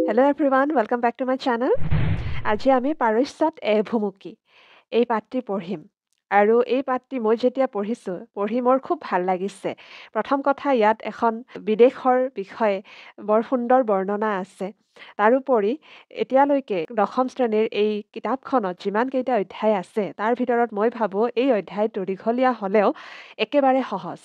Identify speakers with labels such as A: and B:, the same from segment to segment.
A: Hello everyone, welcome back to my channel. আজি আমি পাৰস্যত ভুমুকি এই পাঠটি পঢ়িম আৰু এই পাঠটি মই যেতিয়া পঢ়ি মোৰ খুব ভাল লাগিছে। প্ৰথম কথা ইয়াত এখন বিদেশৰ বিষয়ে বৰ সুন্দৰ বৰ্ণনা আছে। তাৰোপৰি এতিয়ালৈকে 10ম শ্ৰেণীৰ এই কিতাপখনত যিমানকেইটা অধ্যায় আছে তাৰ ভিতৰত মই ভাবোঁ এই অধ্যায়টো দীঘলীয়া হ'লেও একেবাৰে সহজ।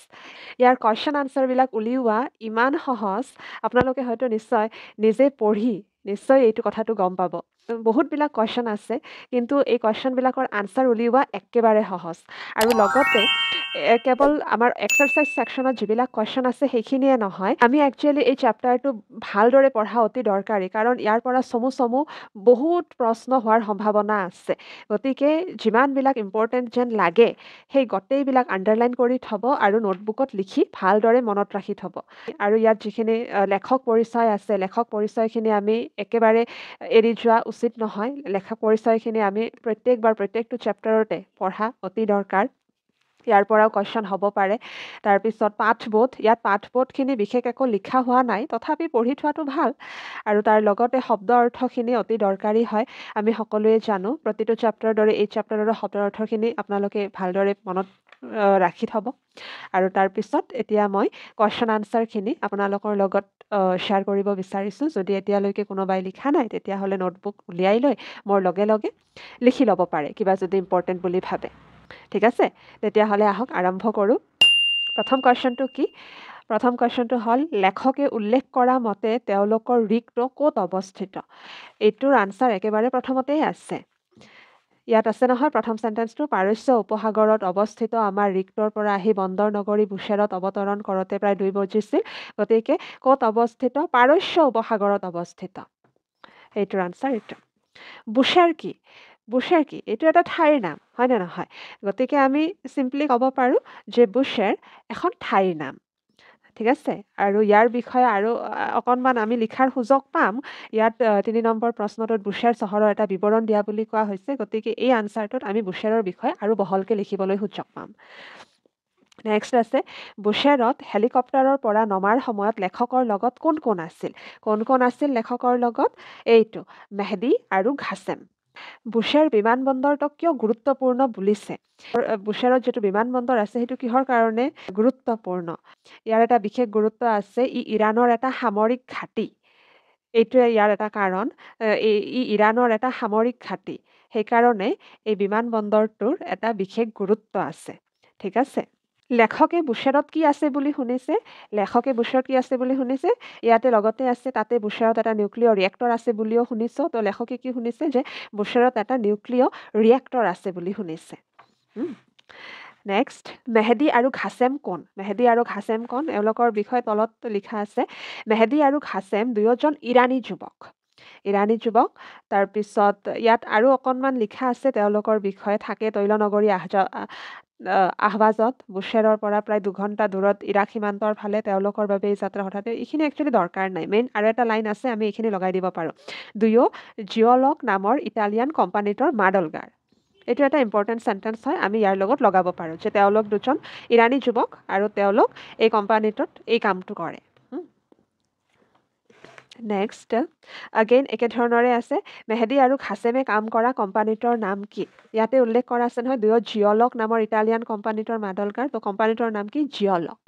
A: ইয়াৰ কুৱেশ্যন আনচাৰবিলাক উলিওৱা ইমান সহজ, আপোনালোকে হয়তো নিশ্চয় নিজে পঢ়ি নিশ্চয় এইটো কথাটো গম পাব। বহুতবিলাক কুৱেশ্যন আছে, কিন্তু এই কুৱেশ্যনবিলাকৰ আনচাৰ উলিওৱা একেবাৰে সহজ। আৰু লগতে কেৱল আমাৰ এক্সাৰচাইজ ছেকশ্যনত যিবিলাক কুৱেশ্যন আছে সেইখিনিয়ে নহয়, আমি একচুৱেলি এই চেপ্টাৰটো ভালদৰে পঢ়া অতি দৰকাৰী, কাৰণ ইয়াৰ পৰা চমু বহুত প্ৰশ্ন হোৱাৰ সম্ভাৱনা আছে। গতিকে যিমানবিলাক ইম্পৰ্টেণ্ট যেন লাগে সেই গোটেইবিলাক আণ্ডাৰলাইন কৰি থ'ব আৰু নোটবুকত লিখি ভালদৰে মনত ৰাখি থ'ব। আৰু ইয়াত যিখিনি লেখক পৰিচয় আছে, লেখক পৰিচয়খিনি আমি একেবাৰে এৰি যোৱা উচিত নহয়। লেখক পৰিচয়খিনি আমি প্ৰত্যেকটো চেপ্টাৰতে পঢ়া অতি দৰকাৰ। ইয়াৰ পৰাও কুৱেশ্যন হ'ব পাৰে। তাৰপিছত পাঠবোধ, ইয়াত পাঠবোধখিনি বিশেষ একো লিখা হোৱা নাই, তথাপি পঢ়ি থোৱাটো ভাল। আৰু তাৰ লগতে শব্দ অৰ্থখিনি অতি দৰকাৰী হয়। আমি সকলোৱে জানো, প্ৰতিটো চেপ্টাৰৰ দৰে এই চেপ্টাৰৰো শব্দ অৰ্থখিনি আপোনালোকে ভালদৰে মনত ৰাখি থ'ব। আৰু তাৰপিছত এতিয়া মই কুৱেশ্যন আনচাৰখিনি আপোনালোকৰ লগত শ্বেয়াৰ কৰিব বিচাৰিছোঁ। যদি এতিয়ালৈকে কোনোবাই লিখা নাই, তেতিয়াহ'লে নোটবুক উলিয়াই লৈ মোৰ লগে লগে লিখি ল'ব পাৰে, কিবা যদি ইম্পৰ্টেণ্ট বুলি ভাবে। ঠিক আছে, তেতিয়াহ'লে আহক আৰম্ভ কৰোঁ। প্ৰথম কুৱেশ্যনটো কি? প্ৰথম কুৱেশ্যনটো হ'ল, লেখকে উল্লেখ কৰা মতে তেওঁলোকৰ ঋকটো ক'ত অৱস্থিত? এইটোৰ আনচাৰ একেবাৰে প্ৰথমতেই আছে। ইয়াত আছে নহয় প্ৰথম চেণ্টেন্সটো, পাৰস্য উপসাগৰত অৱস্থিত আমাৰ ঋকটোৰ পৰা আহি বন্দৰ নগৰী বুশ্বেৰত অৱতৰণ কৰোঁতে প্ৰায় 2 বজিছিল। গতিকে ক'ত অৱস্থিত? পাৰস্য উপসাগৰত অৱস্থিত। এইটোৰ আনচাৰ এইটো। বুশ্বেৰ কি? বুশ্বেৰ কি? এইটো এটা ঠাইৰ নাম, হয়নে নহয়? গতিকে আমি চিম্পলি ক'ব পাৰোঁ যে বুশ্বেৰ এখন ঠাইৰ নাম। ঠিক আছে, আৰু ইয়াৰ বিষয়ে আৰু অকণমান আমি লিখাৰ সুযোগ পাম। ইয়াত 3 নম্বৰ প্ৰশ্নটোত বুশ্বেৰ চহৰৰ এটা বিৱৰণ দিয়া বুলি কোৱা হৈছে। গতিকে এই আনচাৰটোত আমি বুশ্বেৰৰ বিষয়ে আৰু বহলকৈ লিখিবলৈ সুযোগ পাম। নেক্সট আছে, বুশ্বেৰত হেলিকপ্টাৰৰ পৰা নমাৰ সময়ত লেখকৰ লগত কোন কোন আছিল? কোন আছিল লেখকৰ লগত? এইটো মেহদী আৰু ঘাছেম। বুশ্বেৰ বিমানবন্দৰটোক কিয় গুৰুত্বপূৰ্ণ বুলিছে? বুশ্বেৰত যিটো বিমানবন্দৰ আছে সেইটো কিহৰ কাৰণে গুৰুত্বপূৰ্ণ? ইয়াৰ এটা বিশেষ গুৰুত্ব আছে, ই ইৰাণৰ এটা সামৰিক ঘাঁটি। এইটোৱে ইয়াৰ এটা কাৰণ। ই ইৰাণৰ এটা সামৰিক ঘাঁটি, সেইকাৰণে এই বিমানবন্দৰটোৰ এটা বিশেষ গুৰুত্ব আছে। ঠিক আছে, লেখকে বুশ্বেৰত কি আছে বুলি শুনিছে? লেখকে বুশ্বেৰত কি আছে বুলি শুনিছে? ইয়াতে লগতে আছে, তাতে বুশ্বেৰত এটা নিউক্লিয় ৰিয়েক্টৰ আছে বুলিও শুনিছোঁ। তো লেখকে কি শুনিছে? যে বুশ্বেৰত এটা নিউক্লিয় ৰিয়েক্টৰ আছে বুলি শুনিছে। নেক্সট, মেহদী আৰু ঘাছেম কোন? মেহদী আৰু ঘাছেম কোন? এওঁলোকৰ বিষয়ে তলত লিখা আছে। মেহদী আৰু ঘাছেম দুয়োজন ইৰাণী যুৱক। তাৰপিছত ইয়াত আৰু অকণমান লিখা আছে তেওঁলোকৰ বিষয়ে। থাকে তৈলনগৰী আহৱাজত, বুশ্বেৰৰ পৰা প্ৰায় 2 ঘণ্টা দূৰত ইৰাক সীমান্তৰ ফালে। তেওঁলোকৰ বাবে এই যাত্ৰা হঠাতে, এইখিনি একচুৱেলি দৰকাৰ নাই। মেইন আৰু এটা লাইন আছে, আমি এইখিনি লগাই দিব পাৰোঁ। দুয়ো জিঅ'লগ নামৰ ইটালিয়ান কোম্পানীটোৰ মাডলগাৰ। এইটো এটা ইম্পৰ্টেণ্ট চেণ্টেন্স হয়, আমি ইয়াৰ লগত লগাব পাৰোঁ যে তেওঁলোক দুজন ইৰাণী যুৱক আৰু তেওঁলোক এই কোম্পানীটোত এই কামটো কৰে। নেক্সট, আগেইন একেধৰণৰে আছে, মেহদী আৰু ঘাছেমে কাম কৰা কোম্পানীটোৰ নাম কি? ইয়াতে উল্লেখ কৰা আছে নহয়, দুয়ো জিঅ'লগ নামৰ ইটালিয়ান কোম্পানীটোৰ মাডলগাৰ। তো কোম্পানীটোৰ নাম কি? জিঅ'লগ।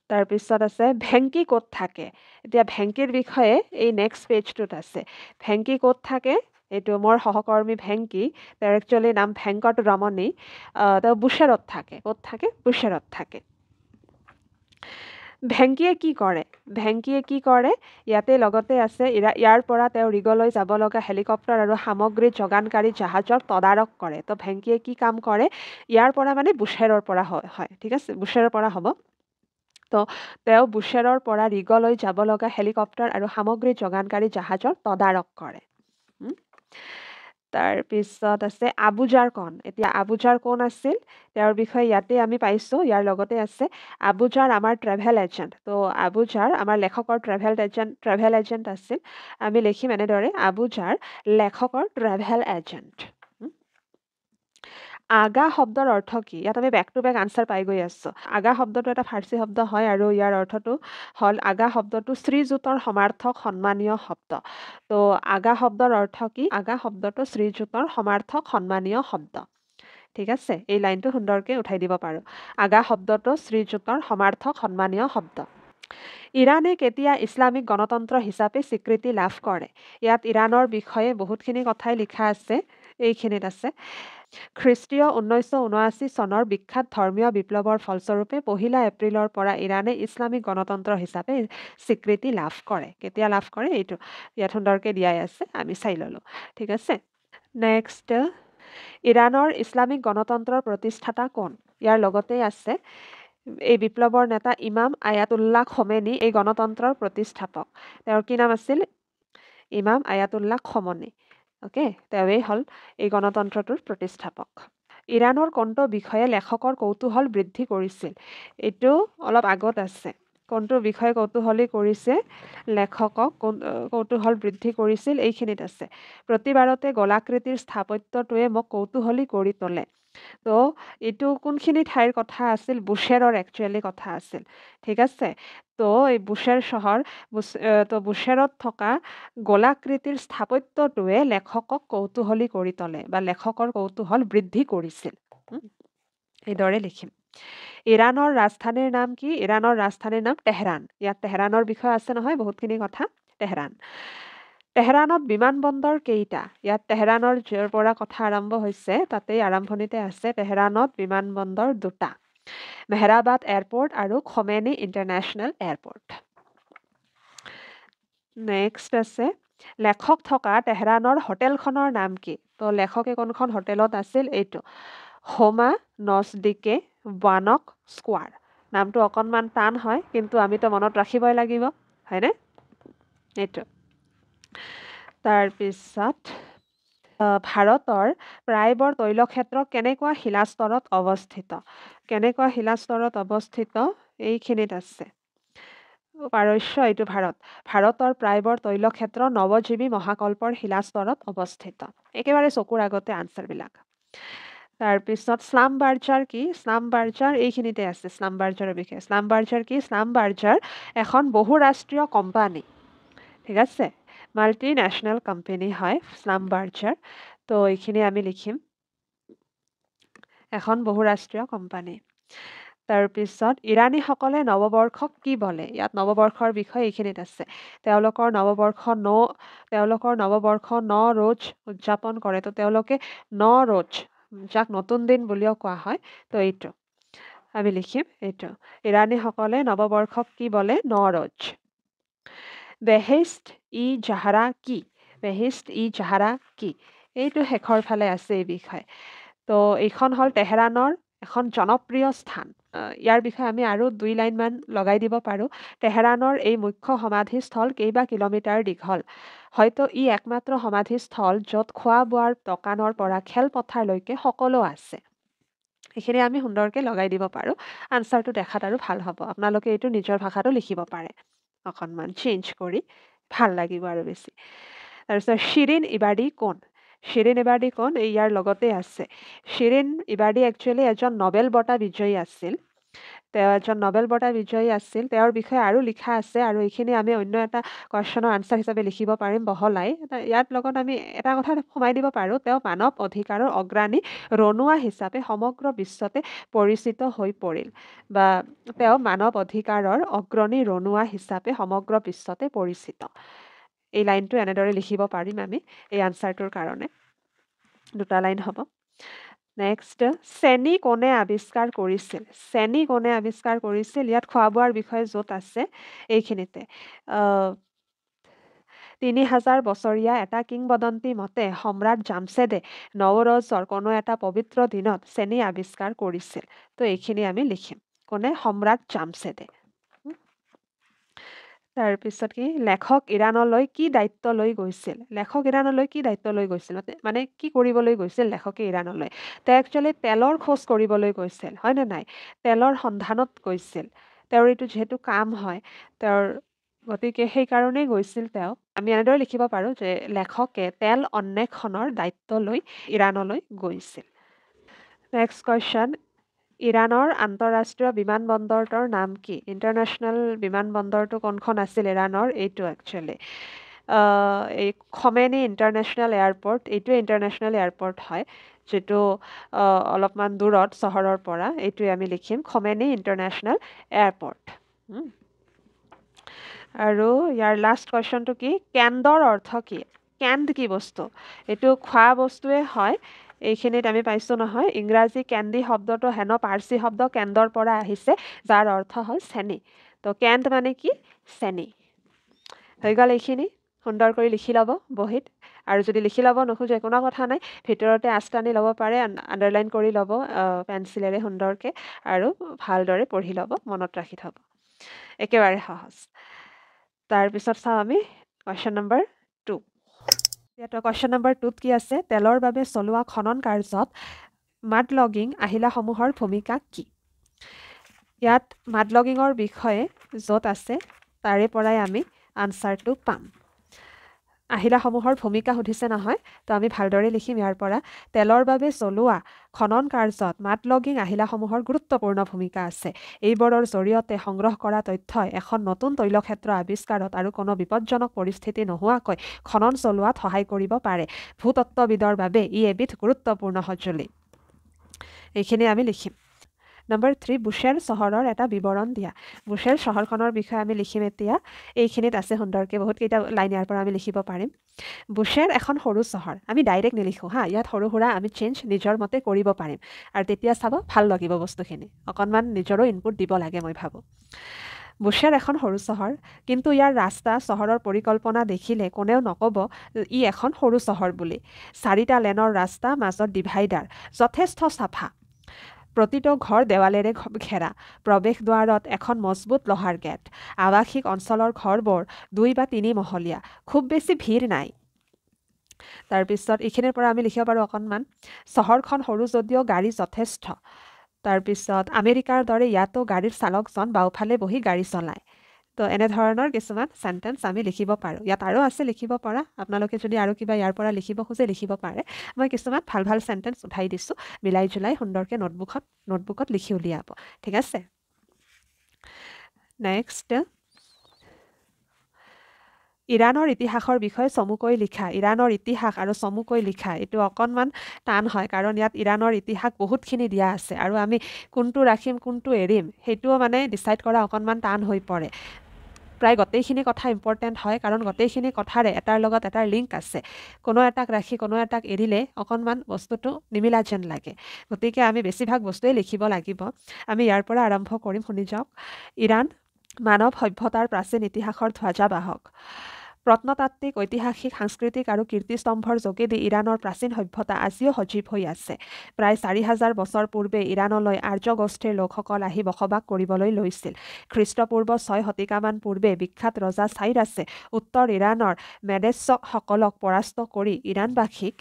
A: তাৰপিছত আছে, ভেংকি ক'ত থাকে? এতিয়া ভেংকিৰ বিষয়ে এই নেক্সট পেজটোত আছে। ভেংকি ক'ত থাকে? এইটো মোৰ সহকৰ্মী ভেংকি, তেওঁৰ একচুৱেলি নাম ভেংকট ৰমনী। তেওঁ বুশ্বেৰত থাকে। ক'ত থাকে? বুশ্বেৰত থাকে। ভেংকিয়ে কি কৰে? ইয়াতে লগতে আছে, ইয়াৰ পৰা তেওঁ ৰিগলৈ যাব লগা হেলিকপ্টাৰ আৰু সামগ্ৰী যোগানকাৰী জাহাজৰ তদাৰক কৰে। তো ভেংকিয়ে কি কাম কৰে? ইয়াৰ পৰা মানে বুশ্বেৰৰ পৰা হয়। ঠিক আছে, বুশ্বেৰৰ পৰা হ'ব। তো তেওঁ বুশ্বেৰৰ পৰা ৰিগলৈ যাব লগা হেলিকপ্টাৰ আৰু সামগ্ৰী যোগানকাৰী জাহাজৰ তদাৰক কৰে। তাৰপিছত আছে, আবুজাৰ কোন? এতিয়া আবুজাৰ কোন আছিল? তেওঁৰ বিষয়ে ইয়াতে আমি পাইছোঁ, ইয়াৰ লগতে আছে, আবুজাৰ আমাৰ ট্ৰেভেল এজেণ্ট। তো আবুজাৰ আমাৰ লেখকৰ ট্ৰেভেল এজেণ্ট আছিল। আমি লিখিম এনেদৰে, আবুজাৰ লেখকৰ ট্ৰেভেল এজেণ্ট। আগা শব্দৰ অৰ্থ কি? ইয়াত আমি বেক টু বেক আনচাৰ পাই গৈ আছোঁ। আগা শব্দটো এটা ফাৰ্চী শব্দ হয় আৰু ইয়াৰ অৰ্থটো হ'ল আগা শব্দটো শ্ৰীযুতৰ সমাৰ্থক সন্মানীয় শব্দ। তো আগা শব্দৰ অৰ্থ কি? আগা শব্দটো শ্ৰীযুতৰ সমাৰ্থক সন্মানীয় শব্দ। ঠিক আছে, এই লাইনটো সুন্দৰকৈ উঠাই দিব পাৰোঁ। আগা শব্দটো শ্ৰীযুতৰ সমাৰ্থক সন্মানীয় শব্দ। ইৰাণে কেতিয়া ইছলামিক গণতন্ত্ৰ হিচাপে স্বীকৃতি লাভ কৰে? ইয়াত ইৰাণৰ বিষয়ে বহুতখিনি কথাই লিখা আছে, এইখিনিত আছে। খ্ৰীষ্টীয় 1979 চনৰ বিখ্যাত ধৰ্মীয় বিপ্লৱৰ ফলস্বৰূপে 1 এপ্ৰিলৰ পৰা ইৰাণে ইছলামিক গণতন্ত্ৰ হিচাপে স্বীকৃতি লাভ কৰে। কেতিয়া লাভ কৰে এইটো ইয়াত সুন্দৰকৈ দিয়াই আছে, আমি চাই ল'লোঁ। ঠিক আছে, নেক্সট, ইৰাণৰ ইছলামিক গণতন্ত্ৰৰ প্ৰতিষ্ঠাতা কোন? ইয়াৰ লগতেই আছে এই বিপ্লৱৰ নেতা ইমাম আয়াতুল্লাহ খমেনি এই গণতন্ত্ৰৰ প্ৰতিষ্ঠাপক। তেওঁৰ কি নাম আছিল? ইমাম আয়াতুল্লাহ খমেনি। অ'কে, তেওঁৱেই হ'ল এই গণতন্ত্ৰটোৰ প্ৰতিষ্ঠাপক। ইৰাণৰ কোনটো বিষয়ে লেখকৰ কৌতূহল বৃদ্ধি কৰিছিল? এইটো অলপ আগত আছে। কোনটো বিষয়ে কৌতূহলী কৰিছে লেখকক কৌতূহল বৃদ্ধি কৰিছিল? এইখিনিত আছে। প্ৰতিবাৰতে গোলাকৃতিৰ স্থাপত্যটোৱে মোক কৌতূহলী কৰি তোলে। তো এইটো কোনখিনি ঠাইৰ কথা আছিল? বুশ্বেৰৰ একচুৱেলি কথা আছিল। ঠিক আছে, তো এই বুশ্বেৰ চহৰ তো বুশ্বেৰত থকা গোলাকৃতিৰ স্থাপত্যটোৱে লেখকক কৌতূহলী কৰি তোলে বা লেখকৰ কৌতূহল বৃদ্ধি কৰিছিল। এইদৰে লিখিম। ইৰাণৰ ৰাজধানীৰ নাম কি? ইৰাণৰ ৰাজধানীৰ নাম তেহৰান। ইয়াত তেহৰানৰ বিষয়ে আছে নহয় বহুতখিনি কথা। তেহৰান। তেহৰানত বিমানবন্দৰ কেইটা? ইয়াত তেহৰানৰ য'ৰ পৰা কথা আৰম্ভ হৈছে তাতেই আৰম্ভণিতে আছে তেহৰানত বিমানবন্দৰ 2টা, মেহৰাবাদ এয়াৰপৰ্ট আৰু খমেনি ইণ্টাৰনেশ্যনেল এয়াৰপৰ্ট। নেক্সট আছে, লেখক থকা তেহৰানৰ হোটেলখনৰ নাম কি? তো লেখকে কোনখন হোটেলত আছিল? এইটো হোমা নজদিকে বানক স্কোৱাৰ। নামটো অকণমান টান হয়, কিন্তু আমিতো মনত ৰাখিবই লাগিব, হয়নে? এইটো। তাৰপিছত ভাৰতৰ প্ৰায়বোৰ তৈলক্ষেত্ৰ কেনেকুৱা শিলাস্তৰত অৱস্থিত? কেনেকুৱা শিলাস্তৰত অৱস্থিত? এইখিনিত আছে। পাৰস্য, এইটো ভাৰত। ভাৰতৰ প্ৰায়বোৰ তৈলক্ষেত্ৰ নৱজীৱী মহাকল্পৰ শিলাস্তৰত অৱস্থিত। একেবাৰে চকুৰ আগতে আনচাৰবিলাক। তাৰপিছত স্লামবাৰ্জাৰ কি? স্লামবাৰ্জাৰ এইখিনিতে আছে। স্লামবাৰ্জাৰৰ বিষয়ে। স্লামবাৰ্জাৰ কি? স্লামবাৰ্জাৰ এখন বহুৰাষ্ট্ৰীয় কোম্পানী। ঠিক আছে, মাল্টি নেশ্যনেল কোম্পানী হয় স্লামবাৰ্জাৰ। তো এইখিনি আমি লিখিম, এখন বহুৰাষ্ট্ৰীয় কোম্পানী। তাৰপিছত ইৰাণীসকলে নৱবৰ্ষক কি বোলে? ইয়াত নৱবৰ্ষৰ বিষয়ে এইখিনিত আছে। তেওঁলোকৰ নৱবৰ্ষ নৱৰোজ উদযাপন কৰে। তো তেওঁলোকে নৱৰোজ, যাক নতুন দিন বুলিও কোৱা হয়, তো এইটো আমি লিখিম। এইটো ইৰাণীসকলে নৱবৰ্ষক কি বোলে? নৱৰোজ। বেহেশ্ত ই জাহাৰা কি? বেহেশ্ত ই জাহাৰা কি? এইটো শেষৰ ফালে আছে এই বিষয়ে। তো এইখন হ'ল তেহৰানৰ এখন জনপ্ৰিয় স্থান। ইয়াৰ বিষয়ে আমি আৰু 2 লাইনমান লগাই দিব পাৰোঁ। তেহৰানৰ এই মুখ্য সমাধিস্থল কেইবা কিলোমিটাৰ দীঘল। হয়তো ই একমাত্ৰ সমাধিস্থল য'ত খোৱা বোৱাৰ দোকানৰ পৰা খেলপথাৰলৈকে সকলো আছে। এইখিনি আমি সুন্দৰকৈ লগাই দিব পাৰোঁ। আনচাৰটো দেখাত আৰু ভাল হ'ব। আপোনালোকে এইটো নিজৰ ভাষাটো লিখিব পাৰে, অকণমান চেঞ্জ কৰি, ভাল লাগিব আৰু বেছি। তাৰপিছত শিৰিন ইবাদী কোন? শিৰিন ইবাদী কোন? ইয়াৰ লগতে আছে। শিৰিন ইবাদী একচুৱেলি এজন নোবেল বঁটা বিজয়ী আছিল। তেওঁ এজন নোবেল বঁটা বিজয়ী আছিল। তেওঁৰ বিষয়ে আৰু লিখা আছে আৰু এইখিনি আমি অন্য এটা কুৱেশ্যনৰ আনচাৰ হিচাপে লিখিব পাৰিম বহলাই। ইয়াত লগত আমি এটা কথা সোমাই দিব পাৰোঁ, তেওঁ মানৱ অধিকাৰৰ অগ্ৰণী ৰণুৱা হিচাপে সমগ্ৰ বিশ্বতে পৰিচিত হৈ পৰিল, বা তেওঁ মানৱ অধিকাৰৰ অগ্ৰণী ৰণুৱা হিচাপে সমগ্ৰ বিশ্বতে পৰিচিত। এই লাইনটো এনেদৰে লিখিব পাৰিম আমি এই আনচাৰটোৰ কাৰণে। 2টা লাইন হ'ব। নেক্সট, চেনি কোনে আৱিষ্কাৰ কৰিছিল? চেনি কোনে আৱিষ্কাৰ কৰিছিল? ইয়াত খোৱা বোৱাৰ বিষয়ে য'ত আছে এইখিনিতে 3000 বছৰীয়া এটা কিংবদন্তি মতে সম্ৰাট জামছেদে নৱৰোজৰ কোনো এটা পবিত্ৰ দিনত চেনি আৱিষ্কাৰ কৰিছিল। তো এইখিনি আমি লিখিম। কোনে? সম্ৰাট জামছেদে। তাৰপিছত কি? লেখক ইৰাণলৈ কি দায়িত্ব লৈ গৈছিল? লেখক ইৰাণলৈ কি দায়িত্ব লৈ গৈছিল? মানে কি কৰিবলৈ গৈছিল লেখকে ইৰাণলৈ? তেওঁ একচুৱেলি তেলৰ খোজ কৰিবলৈ গৈছিল, হয়নে নাই? তেলৰ সন্ধানত গৈছিল। তেওঁৰ এইটো যিহেতু কাম হয় তেওঁৰ, গতিকে সেইকাৰণেই গৈছিল তেওঁ। আমি এনেদৰে লিখিব পাৰোঁ যে লেখকে তেল অন্বেষণৰ দায়িত্ব লৈ ইৰাণলৈ গৈছিল। নেক্সট কুৱেশ্যন ইৰাণৰ আন্তঃৰাষ্ট্ৰীয় বিমানবন্দৰটোৰ নাম কি ইণ্টাৰনেশ্যনেল বিমানবন্দৰটো কোনখন আছিল ইৰাণৰ এইটো একচুৱেলি এই খমেনি ইণ্টাৰনেশ্যনেল এয়াৰপৰ্ট এইটোৱে ইণ্টাৰনেশ্যনেল এয়াৰপৰ্ট হয় যিটো অলপমান দূৰত চহৰৰ পৰা এইটোৱে আমি লিখিম খমেনি ইণ্টাৰনেশ্যনেল এয়াৰপৰ্ট আৰু ইয়াৰ লাষ্ট কুৱেশ্যনটো কি কেন্দৰ অৰ্থ কি কেন্দ কি বস্তু এইটো খোৱা বস্তুৱে হয় এইখিনিত আমি পাইছোঁ নহয় ইংৰাজী কেন্দি শব্দটো হেন পাৰ্চী শব্দ কেন্দৰ পৰা আহিছে যাৰ অৰ্থ হ'ল চেনি তো কেন্দ মানে কি চেনি হৈ গ'ল এইখিনি সুন্দৰ কৰি লিখি ল'ব বহীত আৰু যদি লিখি ল'ব নোখোজে কোনো কথা নাই ভিতৰতে আঁচটানি ল'ব পাৰে আণ্ডাৰলাইন কৰি ল'ব পেঞ্চিলেৰে সুন্দৰকৈ আৰু ভালদৰে পঢ়ি ল'ব মনত ৰাখি থ'ব একেবাৰে সহজ তাৰপিছত চাওঁ আমি কুৱেশ্যন নম্বৰ 2 ইয়াত কুৱেশ্যন নম্বৰ 2ত কি আছে তেলৰ বাবে চলোৱা খনন কাৰ্যত মাডলগিং আহিলাসমূহৰ ভূমিকা কি ইয়াত মাডলগিঙৰ বিষয়ে য'ত আছে তাৰে পৰাই আমি আনচাৰটো পাম আহিলাসমূহৰ ভূমিকা সুধিছে নহয় তো আমি ভালদৰে লিখিম ইয়াৰ পৰা তেলৰ বাবে চলোৱা খনন কাৰ্যত মাডলগিং আহিলাসমূহৰ গুৰুত্বপূৰ্ণ ভূমিকা আছে এইবোৰৰ জৰিয়তে সংগ্ৰহ কৰা তথ্যই এখন নতুন তৈলক্ষেত্ৰ আৱিষ্কাৰত আৰু কোনো বিপদজনক পৰিস্থিতি নোহোৱাকৈ খনন চলোৱাত সহায় কৰিব পাৰে ভূতত্ত্ববিদৰ বাবে ই এবিধ গুৰুত্বপূৰ্ণ সঁজুলি এইখিনি আমি লিখিম নম্বৰ 3 বুশ্বেৰ চহৰৰ এটা বিৱৰণ দিয়া বুশ্বেৰ চহৰখনৰ বিষয়ে আমি লিখিম এতিয়া এইখিনিত আছে সুন্দৰকৈ বহুতকেইটা লাইন ইয়াৰ পৰা আমি লিখিব পাৰিম বুশ্বেৰ এখন সৰু চহৰ আমি ডাইৰেক্ট নিলিখোঁ হা ইয়াত সৰু সুৰা আমি চেঞ্জ নিজৰ মতে কৰিব পাৰিম আৰু তেতিয়া চাব ভাল লাগিব বস্তুখিনি অকণমান নিজৰো ইনপুট দিব লাগে মই ভাবোঁ বুশ্বেৰ এখন সৰু চহৰ কিন্তু ইয়াৰ ৰাস্তা চহৰৰ পৰিকল্পনা দেখিলে কোনেও নক'ব ই এখন সৰু চহৰ বুলি 4টা লেনৰ ৰাস্তা মাজত ডিভাইডাৰ যথেষ্ট চাফা প্ৰতিটো ঘৰ দেৱালেৰে ঘেৰা প্ৰৱেশ দুৱাৰত এখন মজবুত লোহাৰ গেট আৱাসিক অঞ্চলৰ ঘৰবোৰ 2 বা 3 মহলীয়া খুব বেছি ভিৰ নাই তাৰপিছত এইখিনিৰ পৰা আমি লিখিব পাৰোঁ অকণমান চহৰখন সৰু যদিও গাড়ী যথেষ্ট তাৰপিছত আমেৰিকাৰ দৰে ইয়াতো গাড়ীৰ চালকজন বাওঁফালে বহি গাড়ী চলায় তো এনেধৰণৰ কিছুমান চেণ্টেন্স আমি লিখিব পাৰোঁ ইয়াত আৰু আছে লিখিব পৰা আপোনালোকে যদি আৰু কিবা ইয়াৰ পৰা লিখিব খোজে লিখিব পাৰে মই কিছুমান ভাল ভাল চেণ্টেন্স উঠাই দিছোঁ মিলাই জুলাই সুন্দৰকৈ নোটবুকত লিখি উলিয়াব ঠিক আছে নেক্সট ইৰাণৰ ইতিহাসৰ বিষয়ে চমুকৈ লিখা ইৰাণৰ ইতিহাস আৰু চমুকৈ লিখা এইটো অকণমান টান হয় কাৰণ ইয়াত ইৰাণৰ ইতিহাস বহুতখিনি দিয়া আছে আৰু আমি কোনটো ৰাখিম কোনটো এৰিম সেইটোও মানে ডিচাইড কৰা অকণমান টান হৈ পৰে প্ৰায় গোটেইখিনি কথা ইম্পৰ্টেণ্ট হয় কাৰণ গোটেইখিনি কথাৰে এটাৰ লগত এটাৰ লিংক আছে কোনো এটাক ৰাখি কোনো এটাক এৰিলে অকণমান বস্তুটো নিমিলা যেন লাগে গতিকে আমি বেছিভাগ বস্তুৱেই লিখিব লাগিব আমি ইয়াৰ পৰা আৰম্ভ কৰিম শুনি যাওক ইৰাণ মানৱ সভ্যতাৰ প্ৰাচীন ইতিহাসৰ ধ্বজাবাহক প্ৰত্নতাত্ত্বিক ঐতিহাসিক সাংস্কৃতিক আৰু কীৰ্তিস্তম্ভৰ যোগেদি ইৰাণৰ প্ৰাচীন সভ্যতা আজিও সজীৱ হৈ আছে প্ৰায় 4000 বছৰ পূৰ্বে ইৰাণলৈ আৰ্য গোষ্ঠীৰ লোকসকল আহি বসবাস কৰিবলৈ লৈছিল খ্ৰীষ্টপূৰ্ব 6 শতিকামান পূৰ্বে বিখ্যাত ৰজা চাইৰাছে উত্তৰ ইৰাণৰ মেডেছসকলক পৰাস্ত কৰি ইৰাণবাসীক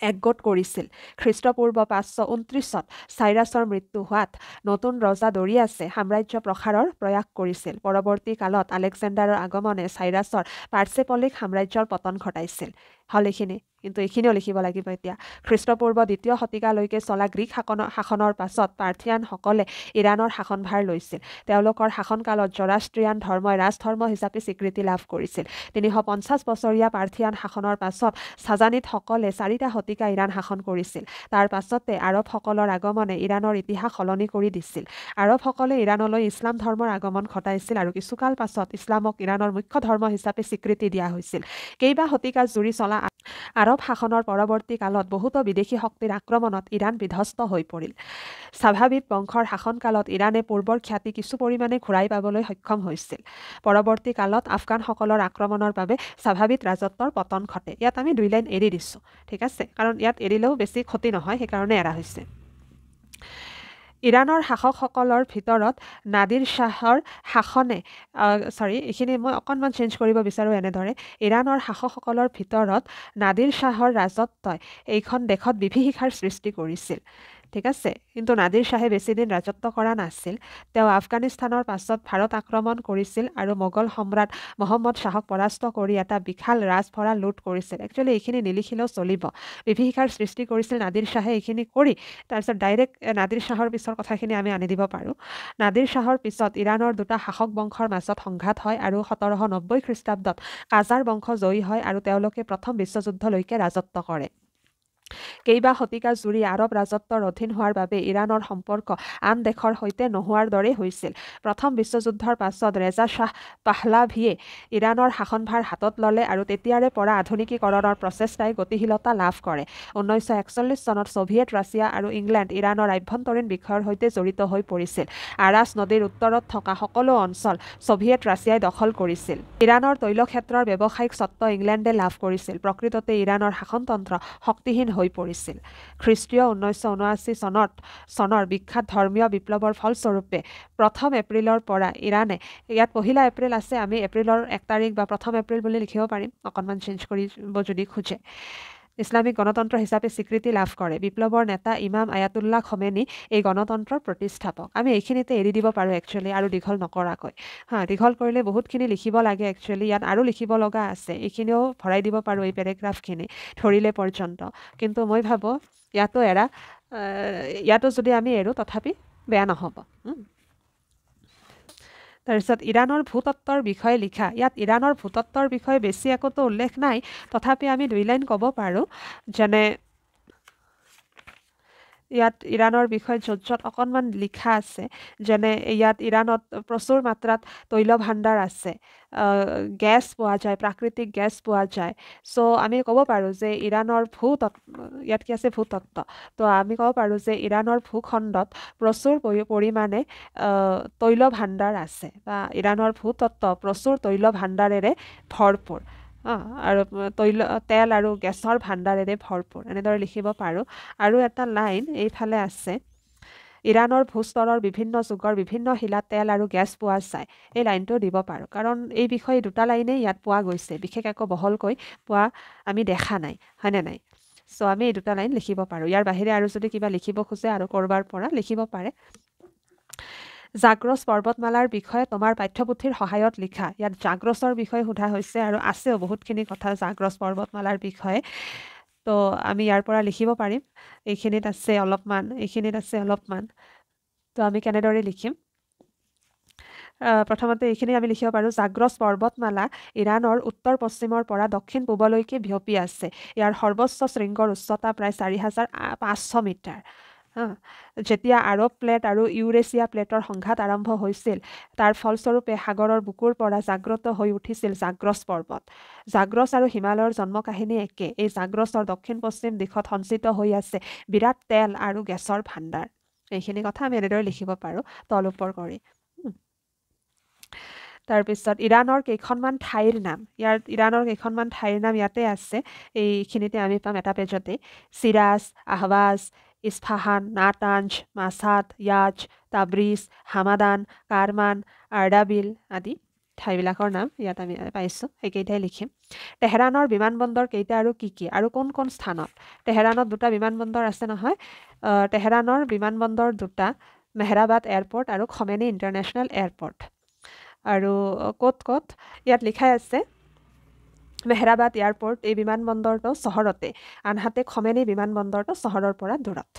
A: একগোট কৰিছিল খ্ৰীষ্টপূৰ্ব 529ত চাইৰাছৰ মৃত্যু হোৱাত নতুন ৰজা দৰিয়াছে সাম্ৰাজ্য প্ৰসাৰৰ প্ৰয়াস কৰিছিল পৰৱৰ্তী কালত আলেকজেণ্ডাৰৰ আগমনে চাইৰাছৰ পাৰ্চেপলিক সাম্ৰাজ্যৰ পতন ঘটাইছিল হল এইখিনি কিন্তু এইখিনিও লিখিব লাগিব এতিয়া খ্ৰীষ্টপূৰ্ব 2য় শতিকালৈকে চলা গ্ৰীক শাসনৰ পাছত পাৰ্থিয়ানসকলে ইৰাণৰ শাসনভাৰ লৈছিল তেওঁলোকৰ শাসনকালত জৰাষ্ট্ৰিয়ান ধৰ্মই ৰাজধৰ্ম হিচাপে স্বীকৃতি লাভ কৰিছিল 350 বছৰীয়া পাৰ্থিয়ান শাসনৰ পাছত ছাজানিদসকলে 4টা শতিকা ইৰাণ শাসন কৰিছিল তাৰ পাছতে আৰবসকলৰ আগমনে ইৰাণৰ ইতিহাস সলনি কৰি দিছিল আৰবসকলে ইৰাণলৈ ইছলাম ধৰ্মৰ আগমন ঘটাইছিল আৰু কিছুকাল পাছত ইছলামক ইৰাণৰ মুখ্য ধৰ্ম হিচাপে স্বীকৃতি দিয়া হৈছিল কেইবা শতিকা জুৰি চলা আৰব শাসনৰ পৰৱৰ্তী কালত বহুতো বিদেশী শক্তিৰ আক্ৰমণত ইৰাণ বিধ্বস্ত হৈ পৰিল স্বাভাৱিক বংশৰ শাসনকালত ইৰাণে পূৰ্বৰ খ্যাতি কিছু পৰিমাণে ঘূৰাই পাবলৈ সক্ষম হৈছিল পৰৱৰ্তী কালত আফগানসকলৰ আক্ৰমণৰ বাবে স্বাভাৱিক ৰাজত্বৰ পতন ঘটে ইয়াত আমি 2 লাইন এৰি দিছোঁ ঠিক আছে কাৰণ ইয়াত এৰিলেও বেছি ক্ষতি নহয় সেইকাৰণে এৰা হৈছে ইৰাণৰ শাসকসকলৰ ভিতৰত নাদিৰ শ্বাহৰ শাসনে এইখিনি মই অকণমান চেঞ্জ কৰিব বিচাৰোঁ এনেদৰে ইৰাণৰ শাসকসকলৰ ভিতৰত নাদিৰ শ্বাহৰ ৰাজত্বই এইখন দেশত বিভীষিকাৰ সৃষ্টি কৰিছিল ঠিক আছে, কিন্তু নাদিৰ শ্বাহে বেছিদিন ৰাজত্ব কৰা নাছিল। তেওঁ আফগানিস্তানৰ পাছত ভাৰত আক্ৰমণ কৰিছিল আৰু মোগল সম্ৰাট মহম্মদ শ্বাহক পৰাস্ত কৰি এটা বিশাল ৰাজভঁৰাল লুট কৰিছিল। একচুৱেলি এইখিনি নিলিখিলেও চলিব। বিভীষিকাৰ সৃষ্টি কৰিছিল নাদিৰ শ্বাহে এইখিনি কৰি, তাৰপিছত ডাইৰেক্ট নাদিৰ শ্বাহৰ পিছৰ কথাখিনি আমি আনি দিব পাৰোঁ। নাদিৰ শ্বাহৰ পিছত ইৰাণৰ দুটা শাসক বংশৰ মাজত সংঘাত হয় আৰু 1790 খ্ৰীষ্টাব্দত কাজাৰ বংশ জয়ী হয় আৰু তেওঁলোকে প্ৰথম বিশ্বযুদ্ধলৈকে ৰাজত্ব কৰে। কেইবা শতিকা জুৰি আৰৱ ৰাজত্বৰ অধীন হোৱাৰ বাবে ইৰাণৰ সম্পৰ্ক আন দেশৰ সৈতে নোহোৱাৰ দৰেই হৈছিল। প্ৰথম বিশ্বযুদ্ধৰ পাছত ৰেজা শ্বাহ পাহলাভীয়ে ইৰাণৰ শাসনভাৰ হাতত ল'লে আৰু তেতিয়াৰে পৰা আধুনিকীকৰণৰ প্ৰচেষ্টাই গতিশীলতা লাভ কৰে। 1941 চনত ছভিয়েট ৰাছিয়া আৰু ইংলেণ্ড ইৰাণৰ আভ্যন্তৰীণ বিষয়ৰ সৈতে জড়িত হৈ পৰিছিল। আৰাছ নদীৰ উত্তৰত থকা সকলো অঞ্চল ছভিয়েট ৰাছিয়াই দখল কৰিছিল। ইৰাণৰ তৈলক্ষেত্ৰৰ ব্যৱসায়িক স্বত্ব ইংলেণ্ডে লাভ কৰিছিল। প্ৰকৃততে ইৰাণৰ শাসনতন্ত্ৰ শক্তিহীন হৈ পৰিছিল। খ্ৰীষ্টীয় 1979 চনৰ বিখ্যাত ধৰ্মীয় বিপ্লৱৰ ফলস্বৰূপে 1 এপ্ৰিলৰ পৰা ইৰাণে, ইয়াত 1 এপ্ৰিল আছে, আমি এপ্ৰিলৰ 1 তাৰিখ বা 1 এপ্ৰিল বুলি লিখিব পাৰিম, অকণমান চেঞ্জ কৰিব যদি খোজে, ইছলামিক গণতন্ত্ৰ হিচাপে স্বীকৃতি লাভ কৰে। বিপ্লৱৰ নেতা ইমাম আয়াতুল্লাহ খমেনী এই গণতন্ত্ৰৰ প্ৰতিষ্ঠাপক। আমি এইখিনিতে এৰি দিব পাৰোঁ একচুৱেলি, আৰু দীঘল নকৰাকৈ। দীঘল কৰিলে বহুতখিনি লিখিব লাগে একচুৱেলি, ইয়াত আৰু লিখিব লগা আছে, এইখিনিও ভৰাই দিব পাৰোঁ এই পেৰেগ্ৰাফখিনি ধৰিলে পৰ্যন্ত। কিন্তু মই ভাবোঁ ইয়াতো যদি আমি এৰোঁ তথাপি বেয়া নহ'ব। তাৰপিছত ইৰাণৰ ভূতত্বৰ বিষয়ে লিখা। ইয়াত ইৰাণৰ ভূতত্বৰ বিষয়ে বেছি একোতো উল্লেখ নাই, তথাপি আমি 2 লাইন ক'ব পাৰোঁ। যেনে ইয়াত ইৰাণৰ বিষয়ে য'ত অকণমান লিখা আছে, যেনে ইয়াত ইৰাণত প্ৰচুৰ মাত্ৰাত তৈল ভাণ্ডাৰ আছে, গেছ পোৱা যায়, প্ৰাকৃতিক গেছ পোৱা যায়। চ' আমি ক'ব পাৰোঁ যে ইৰাণৰ ইয়াত কি আছে, ভূতত্ত্ব। তো আমি ক'ব পাৰোঁ যে ইৰাণৰ ভূখণ্ডত প্ৰচুৰ পৰিমাণে তৈল ভাণ্ডাৰ আছে, বা ইৰাণৰ ভূতত্ত্ব প্ৰচুৰ তৈল ভাণ্ডাৰেৰে ভৰপূৰ। আৰু তেল আৰু গেছৰ ভাণ্ডাৰেৰে ভৰপূৰ, এনেদৰে লিখিব পাৰোঁ। আৰু এটা লাইন এইফালে আছে, ইৰাণৰ ভূস্তৰৰ বিভিন্ন যুগৰ বিভিন্ন শিলাত তেল আৰু গেছ পোৱা যায়। এই লাইনটো দিব পাৰোঁ, কাৰণ এই বিষয়ে 2টা লাইনেই ইয়াত পোৱা গৈছে, বিশেষ একো বহলকৈ পোৱা আমি দেখা নাই, হয়নে নাই? চ' আমি এই 2টা লাইন লিখিব পাৰোঁ। ইয়াৰ বাহিৰে আৰু যদি কিবা লিখিব খোজে আৰু ক'ৰবাৰ পৰা লিখিব পাৰে। জাগ্ৰছ পৰ্বতমালাৰ বিষয়ে তোমাৰ পাঠ্যপুথিৰ সহায়ত লিখা। ইয়াত জাগ্ৰছৰ বিষয়ে সোধা হৈছে আৰু আছেও বহুতখিনি কথা জাগ্ৰছ পৰ্বতমালাৰ বিষয়ে। তো আমি ইয়াৰ পৰা লিখিব পাৰিম। এইখিনিত আছে অলপমান, এইখিনিত আছে অলপমান। তো আমি কেনেদৰে লিখিম? প্ৰথমতে এইখিনি আমি লিখিব পাৰোঁ, জাগ্ৰছ পৰ্বতমালা ইৰাণৰ উত্তৰ পশ্চিমৰ পৰা দক্ষিণ পূবলৈকে বিয়পি আছে। ইয়াৰ সৰ্বোচ্চ শৃংগৰ উচ্চতা প্ৰায় 4,500 মিটাৰ। যেতিয়া আৰৱ প্লেট আৰু ইউৰেছিয়া প্লেটৰ সংঘাত আৰম্ভ হৈছিল, তাৰ ফলস্বৰূপে সাগৰৰ বুকুৰ পৰা জাগ্ৰত হৈ উঠিছিল জাগ্ৰছ পৰ্বত। জাগ্ৰছ আৰু হিমালয়ৰ জন্ম কাহিনী একে। এই জাগ্ৰছৰ দক্ষিণ পশ্চিম দিশত সঞ্চিত হৈ আছে বিৰাট তেল আৰু গেছৰ ভাণ্ডাৰ। এইখিনি কথা আমি এনেদৰে লিখিব পাৰোঁ তল ওপৰ কৰি। তাৰপিছত ইৰাণৰ কেইখনমান ঠাইৰ নাম। ইৰাণৰ কেইখনমান ঠাইৰ নাম ইয়াতে আছে, এইখিনিতে আমি পাম এটা পেজতে। Shiraz, Ahvaz, Isfahan, Natanz, Mashhad, Yazd, Tabriz, Hamadan, Kerman, Ardabil আদি ঠাইবিলাকৰ নাম ইয়াত আমি পাইছোঁ, সেইকেইটাই লিখিম। তেহৰানৰ বিমানবন্দৰ কেইটা আৰু কি কি, আৰু কোন কোন স্থানত? তেহৰানত 2টা বিমানবন্দৰ আছে নহয়। তেহৰানৰ বিমানবন্দৰ 2টা, মেহৰাবাদ এয়াৰপৰ্ট আৰু খমেনি ইণ্টাৰনেশ্যনেল এয়াৰপৰ্ট। আৰু ক'ত ক'ত ইয়াত লিখাই আছে, মেহৰাবাদ এয়াৰপৰ্ট এই বিমানবন্দৰটো চহৰতে, আনহাতে খমেনি বিমানবন্দৰটো চহৰৰ পৰা দূৰত।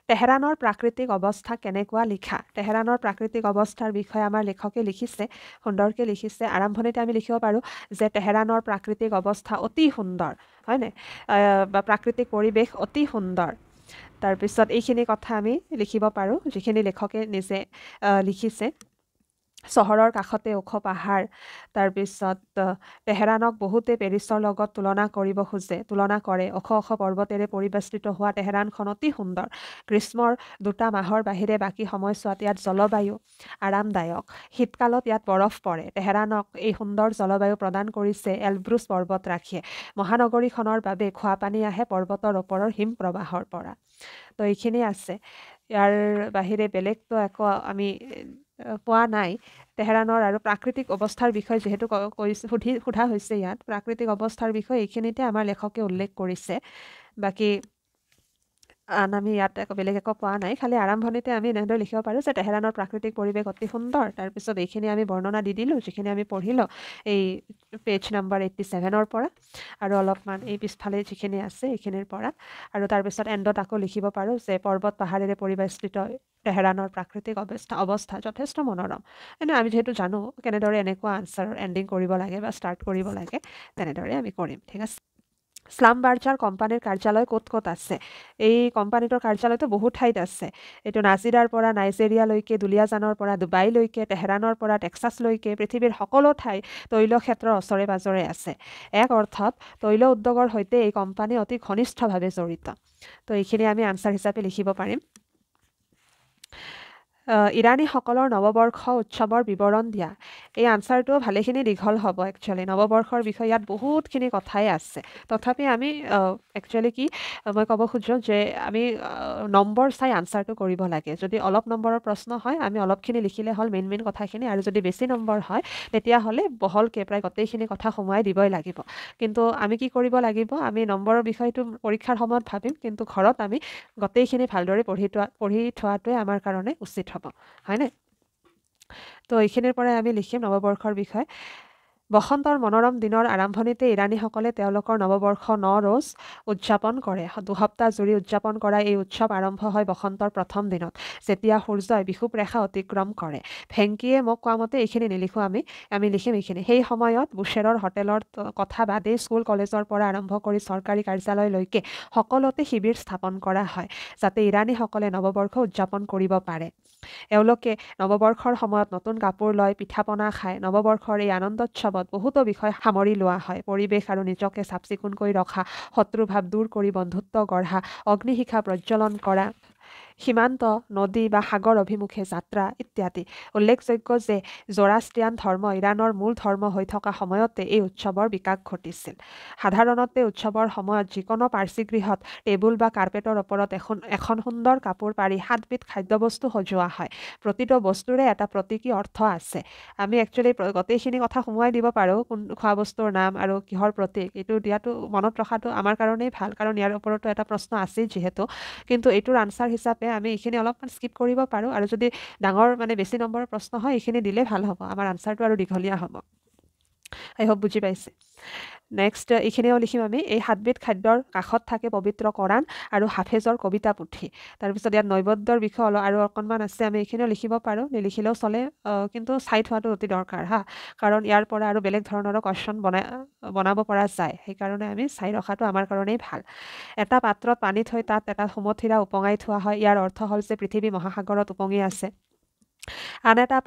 A: তেহৰানৰ প্ৰাকৃতিক অৱস্থা কেনেকুৱা লিখা। তেহৰানৰ প্ৰাকৃতিক অৱস্থাৰ বিষয়ে আমাৰ লেখকে লিখিছে, সুন্দৰকৈ লিখিছে। আৰম্ভণিতে আমি লিখিব পাৰোঁ যে তেহৰানৰ প্ৰাকৃতিক অৱস্থা অতি সুন্দৰ, হয়নে, বা প্ৰাকৃতিক পৰিৱেশ অতি সুন্দৰ। তাৰপিছত এইখিনি কথা আমি লিখিব পাৰোঁ যিখিনি লেখকে নিজে লিখিছে। চহৰৰ কাষতে ওখ পাহাৰ। তাৰপিছত তেহৰানক বহুতে পেৰিছৰ লগত তুলনা কৰে। ওখ ওখ পৰ্বতেৰে পৰিবেষ্টিত হোৱা তেহৰানখন অতি সুন্দৰ। গ্ৰীষ্মৰ 2টা মাহৰ বাহিৰে বাকী সময়ছোৱাত ইয়াত জলবায়ু আৰামদায়ক। শীতকালত ইয়াত বৰফ পৰে। তেহৰানক এই সুন্দৰ জলবায়ু প্ৰদান কৰিছে এলব্ৰুছ পৰ্বতৰাশিয়ে। মহানগৰীখনৰ বাবে খোৱাপানী আহে পৰ্বতৰ ওপৰৰ হিম প্ৰবাহৰ পৰা। তো এইখিনি আছে। ইয়াৰ বাহিৰে বেলেগতো একো আমি পোৱা নাই। তেহৰানৰ আৰু প্ৰাকৃতিক অৱস্থাৰ বিষয়ে যিহেতু সোধা হৈছে, ইয়াত প্ৰাকৃতিক অৱস্থাৰ বিষয়ে এইখিনিতে আমাৰ লেখকে উল্লেখ কৰিছে। বাকী আমি ইয়াত বেলেগ একো পোৱা নাই, খালি আৰম্ভণিতে আমি এনেদৰে লিখিব পাৰোঁ যে তেহেৰানৰ প্ৰাকৃতিক পৰিৱেশ অতি সুন্দৰ। তাৰপিছত এইখিনি আমি বৰ্ণনা দি দিলোঁ, যিখিনি আমি পঢ়িলোঁ এই পেজ নম্বৰ 87 পৰা, আৰু অলপমান এই পিছফালে যিখিনি আছে এইখিনিৰ পৰা। আৰু তাৰপিছত এণ্ডত আকৌ লিখিব পাৰোঁ যে পৰ্বত পাহাৰেৰে পৰিবেষ্টিত তেহেৰানৰ প্ৰাকৃতিক অৱস্থা যথেষ্ট মনোৰম। এনেই আমি যিহেতু জানো কেনেদৰে এনেকুৱা আনচাৰৰ এণ্ডিং কৰিব লাগে বা ষ্টাৰ্ট কৰিব লাগে, তেনেদৰে আমি কৰিম। ঠিক আছে। স্লাম বাৰ্জাৰ কোম্পানীৰ কাৰ্যালয় ক'ত ক'ত আছে? এই কোম্পানীটোৰ কাৰ্যালয়টো বহুত ঠাইত আছে। এইটো নাজিৰাৰ পৰা নাইজেৰিয়ালৈকে, দুলিয়াজানৰ পৰা ডুবাইলৈকে, তেহেৰানৰ পৰা টেক্সাছলৈকে, পৃথিৱীৰ সকলো ঠাই তৈল ক্ষেত্ৰৰ ওচৰে পাঁজৰে আছে। এক অৰ্থত তৈল উদ্যোগৰ সৈতে এই কোম্পানী অতি ঘনিষ্ঠভাৱে জড়িত। তো এইখিনি আমি আনচাৰ হিচাপে লিখিব পাৰিম। ইৰাণীসকলৰ নৱবৰ্ষ উৎসৱৰ বিৱৰণ দিয়া। এই আনচাৰটো ভালেখিনি দীঘল হ'ব একচুৱেলি। নৱবৰ্ষৰ বিষয়ে ইয়াত বহুতখিনি কথাই আছে। তথাপি আমি একচুৱেলি মই ক'ব খোজোঁ যে আমি নম্বৰ চাই আনচাৰটো কৰিব লাগে। যদি অলপ নম্বৰৰ প্ৰশ্ন হয় আমি অলপখিনি লিখিলে হ'ল মেইন কথাখিনি, আৰু যদি বেছি নম্বৰ হয় তেতিয়াহ'লে বহলকৈ প্ৰায় গোটেইখিনি কথা সোমোৱাই দিবই লাগিব। কিন্তু আমি কি কৰিব লাগিব, আমি নম্বৰৰ বিষয়টো পৰীক্ষাৰ সময়ত ভাবিম, কিন্তু ঘৰত আমি গোটেইখিনি ভালদৰে পঢ়ি থোৱাটোৱে আমাৰ কাৰণে উচিত হ'ব, হয়নে? তো এইখিনিৰ পৰাই আমি লিখিম নৱবৰ্ষৰ বিষয়ে। বসন্তৰ মনোৰম দিনৰ আৰম্ভণিতে ইৰাণীসকলে তেওঁলোকৰ নৱবৰ্ষ নৱৰোজ উদযাপন কৰে। দুসপ্তাহ জুৰি উদযাপন কৰা এই উৎসৱ আৰম্ভ হয় বসন্তৰ প্ৰথম দিনত, যেতিয়া সূৰ্যই বিষুৱ ৰেখা অতিক্ৰম কৰে। ভেংকিয়ে মোক কোৱা মতে এইখিনি নিলিখোঁ, আমি লিখিম এইখিনি। সেই সময়ত বুশ্বেৰৰ হোটেলৰ কথা বাদেই স্কুল কলেজৰ পৰা আৰম্ভ কৰি চৰকাৰী কাৰ্যালয়লৈকে সকলোতে শিবিৰ স্থাপন কৰা হয়, যাতে ইৰাণীসকলে নৱবৰ্ষ উদযাপন কৰিব পাৰে। এওঁলোকে নৱবৰ্ষৰ সময়ত নতুন কাপোৰ লয়, পিঠা পনা খায়। নৱবৰ্ষৰ এই আনন্দোৎসৱত বহুতো বিষয় সামৰি লোৱা হয়। পৰিৱেশ আৰু নিজকে চাফ চিকুণকৈ ৰখা, শত্ৰুভাৱ দূৰ কৰি বন্ধুত্ব গঢ়া, অগ্নিশিখা প্ৰজ্বলন কৰা, সীমান্ত, নদী বা সাগৰ অভিমুখে যাত্ৰা ইত্যাদি। উল্লেখযোগ্য যে জৰাষ্ট্ৰিয়ান ধৰ্ম ইৰাণৰ মূল ধৰ্ম হৈ থকা সময়তে এই উৎসৱৰ বিকাশ ঘটিছিল। সাধাৰণতে উৎসৱৰ সময়ত যিকোনো পাৰ্চী গৃহত টেবুল বা কাৰ্পেটৰ ওপৰত এখন সুন্দৰ কাপোৰ পাৰি 7বিধ খাদ্যবস্তু সজোৱা হয়। প্ৰতিটো বস্তুৰে এটা প্ৰতীকী অৰ্থ আছে। আমি একচুৱেলি গোটেইখিনি কথা সোমোৱাই দিব পাৰোঁ, কোন খোৱা বস্তুৰ নাম আৰু কিহৰ প্ৰতীক, এইটো দিয়াটো মনত ৰখাটো আমাৰ কাৰণেই ভাল, কাৰণ ইয়াৰ ওপৰতো এটা প্ৰশ্ন আছেই যিহেতু। কিন্তু এইটোৰ আনচাৰ হিচাপে আমি এইখিনি অলপমান স্কিপ কৰিব পাৰোঁ, আৰু যদি ডাঙৰ বেছি নম্বৰৰ প্ৰশ্ন হয় এইখিনি দিলে ভাল হ'ব, আমাৰ আনচাৰটো আৰু দীঘলীয়া হ'ব। আই হোপ বুজি পাইছে। নেক্সট এইখিনিও লিখিম আমি। এই 7বিধ খাদ্যৰ কাষত থাকে পবিত্ৰ কোৰাণ আৰু হাফেজৰ কবিতা পুথি। তাৰপিছত ইয়াত নৈবদ্যৰ বিষয়ে আৰু অকণমান আছে, আমি এইখিনিও লিখিব পাৰোঁ, নিলিখিলেও চলে, কিন্তু চাই থোৱাটো অতি দৰকাৰ কাৰণ ইয়াৰ পৰা আৰু বেলেগ ধৰণৰো কুৱেশ্যন বনাব পৰা যায়, সেইকাৰণে আমি চাই ৰখাটো আমাৰ কাৰণেই ভাল। এটা পাত্ৰত পানী থৈ তাত এটা সুমথিৰা উপঙাই থোৱা হয়। ইয়াৰ অৰ্থ হ'ল যে পৃথিৱী মহাসাগৰত উপঙি আছে। আন এটা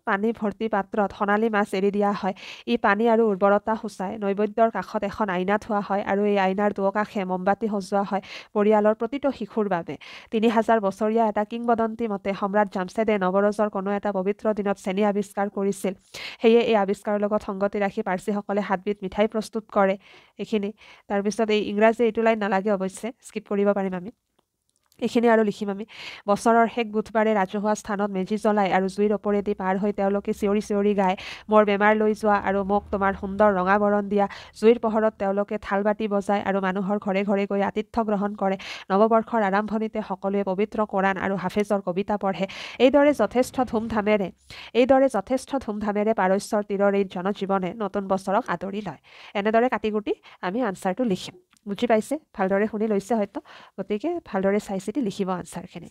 A: পানী ভৰ্তি পাত্ৰত সোণালী মাছ এৰি দিয়া হয়। ই পানী আৰু উৰ্বৰতা সূচায়। নৈবদ্যৰ কাষত এখন আইনা থোৱা হয়, আৰু এই আইনাৰ দুয়োকাষে মমবাতি সজোৱা হয় পৰিয়ালৰ প্ৰতিটো শিশুৰ বাবে। 3000 বছৰীয়া এটা কিংবদন্তি মতে সম্ৰাট জামছেদে নৱৰোজৰ কোনো এটা পবিত্ৰ দিনত চেনি আৱিষ্কাৰ কৰিছিল। সেয়ে এই আৱিষ্কাৰৰ লগত সংগতি ৰাখি পাৰ্চীসকলে 7বিধ মিঠাই প্ৰস্তুত কৰে। এইখিনি। তাৰপিছত এই ইংৰাজী এইটো লাইন নালাগে অৱশ্যে, স্কিপ কৰিব পাৰিম আমি। এইখিনি আৰু লিখিম আমি। বছৰৰ শেষ বুধবাৰে ৰাজহুৱা স্থানত মেজি জ্বলাই আৰু জুইৰ ওপৰেদি পাৰ হৈ তেওঁলোকে চিঞৰি চিঞৰি গায়, মোৰ বেমাৰ লৈ যোৱা আৰু মোক তোমাৰ সুন্দৰ ৰঙা বৰণ দিয়া। জুইৰ পোহৰত তেওঁলোকে থাল বাতি বজায় আৰু মানুহৰ ঘৰে ঘৰে গৈ আতিথ্য গ্ৰহণ কৰে। নৱবৰ্ষৰ আৰম্ভণিতে সকলোৱে পবিত্ৰ কোৰাণ আৰু হাফেজৰ কবিতা পঢ়ে। এইদৰে যথেষ্ট ধুমধামেৰে পাৰস্যৰ তীৰৰ এই জনজীৱনে নতুন বছৰক আদৰি লয়। এনেদৰে কাটি কুটি আমি আনচাৰটো লিখিম। বুজি পাইছে? ভালদৰে শুনি লৈছে হয়তো, গতিকে ভালদৰে চাই চিতি লিখিব আনচাৰখিনি